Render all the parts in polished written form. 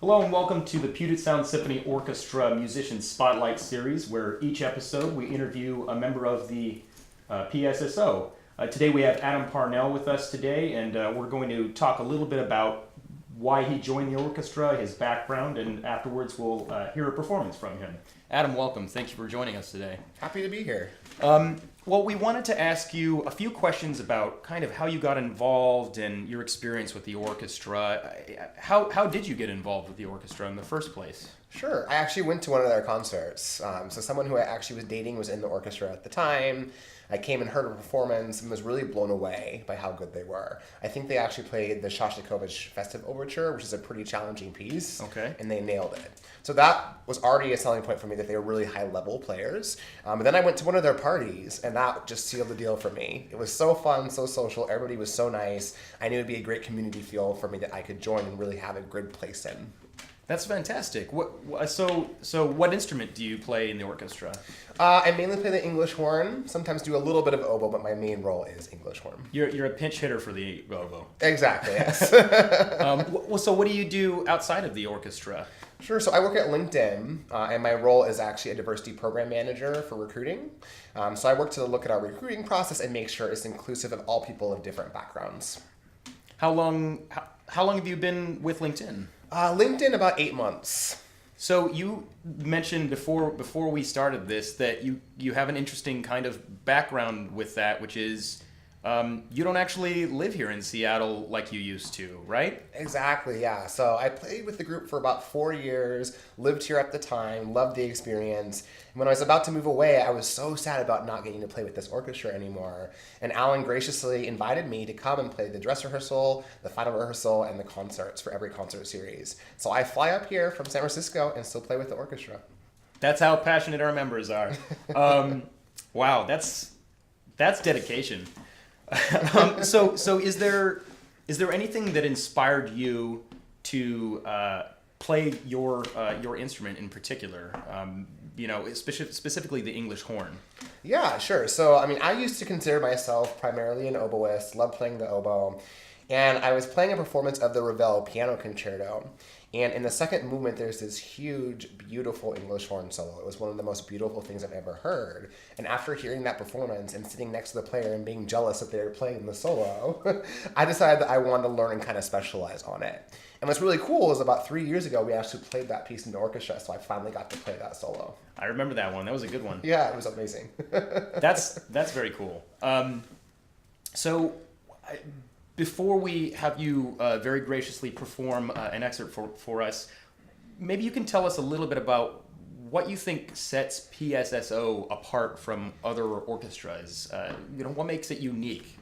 Hello and welcome to the Puget Symphony Orchestra Musician Spotlight Series, where each episode we interview a member of the PSSO. Today we have Adam Parnell with us today, and we're going to talk a little bit about why he joined the orchestra, his background, and afterwards we'll hear a performance from him. Adam, welcome. Thank you for joining us today. Happy to be here. Well, we wanted to ask you a few questions about kind of how you got involved and your experience with the orchestra. How did you get involved with the orchestra in the first place? Sure. I actually went to one of their concerts. So someone who I actually was dating was in the orchestra at the time. I came and heard a performance and was really blown away by how good they were. I think they actually played the Shostakovich Festive Overture, which is a pretty challenging piece. Okay. And they nailed it. So that was already a selling point for me that they were really high-level players. But then I went to one of their parties, and that just sealed the deal for me. It was so fun, so social. Everybody was so nice. I knew it would be a great community feel for me that I could join and really have a good place in. That's fantastic. So what instrument do you play in the orchestra? I mainly play the English horn. Sometimes do a little bit of oboe, but my main role is English horn. You're a pinch hitter for the oboe. Exactly, yes. So what do you do outside of the orchestra? Sure. So I work at LinkedIn, and my role is actually a diversity program manager for recruiting. So I work to look at our recruiting process and make sure it's inclusive of all people of different backgrounds. How long have you been with LinkedIn? LinkedIn, about 8 months. So you mentioned before we started this that you have an interesting kind of background with that, which is you don't actually live here in Seattle like you used to, right? Exactly, yeah. So I played with the group for about 4 years, lived here at the time, loved the experience. And when I was about to move away, I was so sad about not getting to play with this orchestra anymore. And Alan graciously invited me to come and play the dress rehearsal, the final rehearsal, and the concerts for every concert series. So I fly up here from San Francisco and still play with the orchestra. That's how passionate our members are. Wow, that's dedication. So is there anything that inspired you to play your instrument in particular? Specifically the English horn. Yeah, sure. So I used to consider myself primarily an oboist, loved playing the oboe, and I was playing a performance of the Ravel Piano Concerto. And in the second movement, there's this huge, beautiful English horn solo. It was one of the most beautiful things I've ever heard. And after hearing that performance and sitting next to the player and being jealous that they were playing the solo, I decided that I wanted to learn and kind of specialize on it. And what's really cool is about 3 years ago, we actually played that piece in the orchestra, so I finally got to play that solo. I remember that one. That was a good one. Yeah, it was amazing. That's very cool. Before we have you very graciously perform an excerpt for us, maybe you can tell us a little bit about what you think sets PSSO apart from other orchestras. What makes it unique?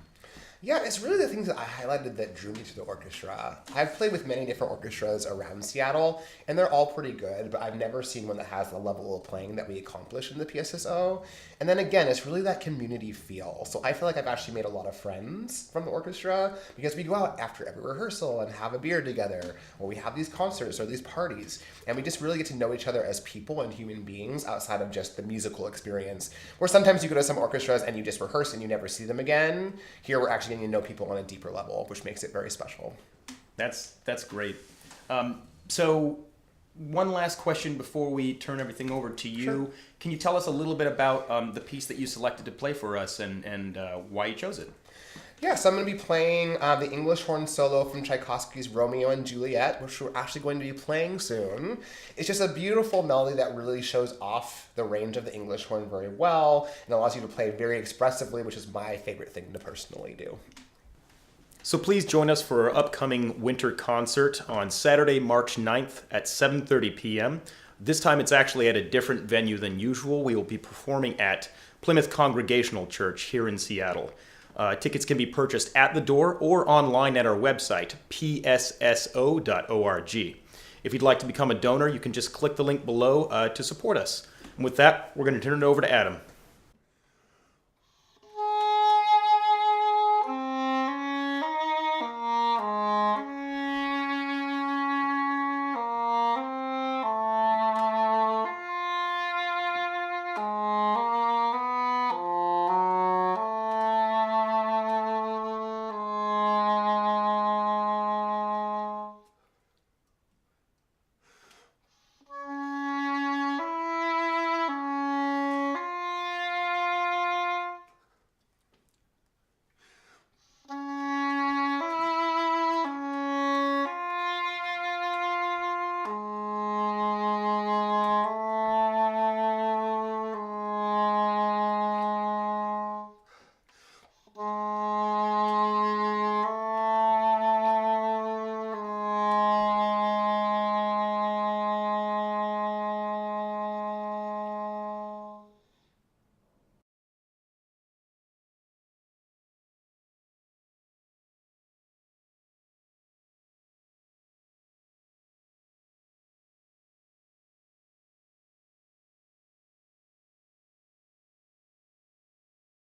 Yeah, it's really the things that I highlighted that drew me to the orchestra. I've played with many different orchestras around Seattle, and they're all pretty good, but I've never seen one that has the level of playing that we accomplish in the PSSO. And then again, it's really that community feel. So I feel like I've actually made a lot of friends from the orchestra because we go out after every rehearsal and have a beer together, or we have these concerts or these parties, and we just really get to know each other as people and human beings outside of just the musical experience, where sometimes you go to some orchestras and you just rehearse and you never see them again. Here we're actually getting to know people on a deeper level, which makes it very special. That's great. So one last question before we turn everything over to you. Sure. Can you tell us a little bit about the piece that you selected to play for us and why you chose it? Yeah, so I'm going to be playing the English horn solo from Tchaikovsky's Romeo and Juliet, which we're actually going to be playing soon. It's just a beautiful melody that really shows off the range of the English horn very well and allows you to play very expressively, which is my favorite thing to personally do. So please join us for our upcoming winter concert on Saturday, March 9th at 7:30 p.m. This time it's actually at a different venue than usual. We will be performing at Plymouth Congregational Church here in Seattle. Tickets can be purchased at the door or online at our website, psso.org. If you'd like to become a donor, you can just click the link below to support us. And with that, we're going to turn it over to Adam.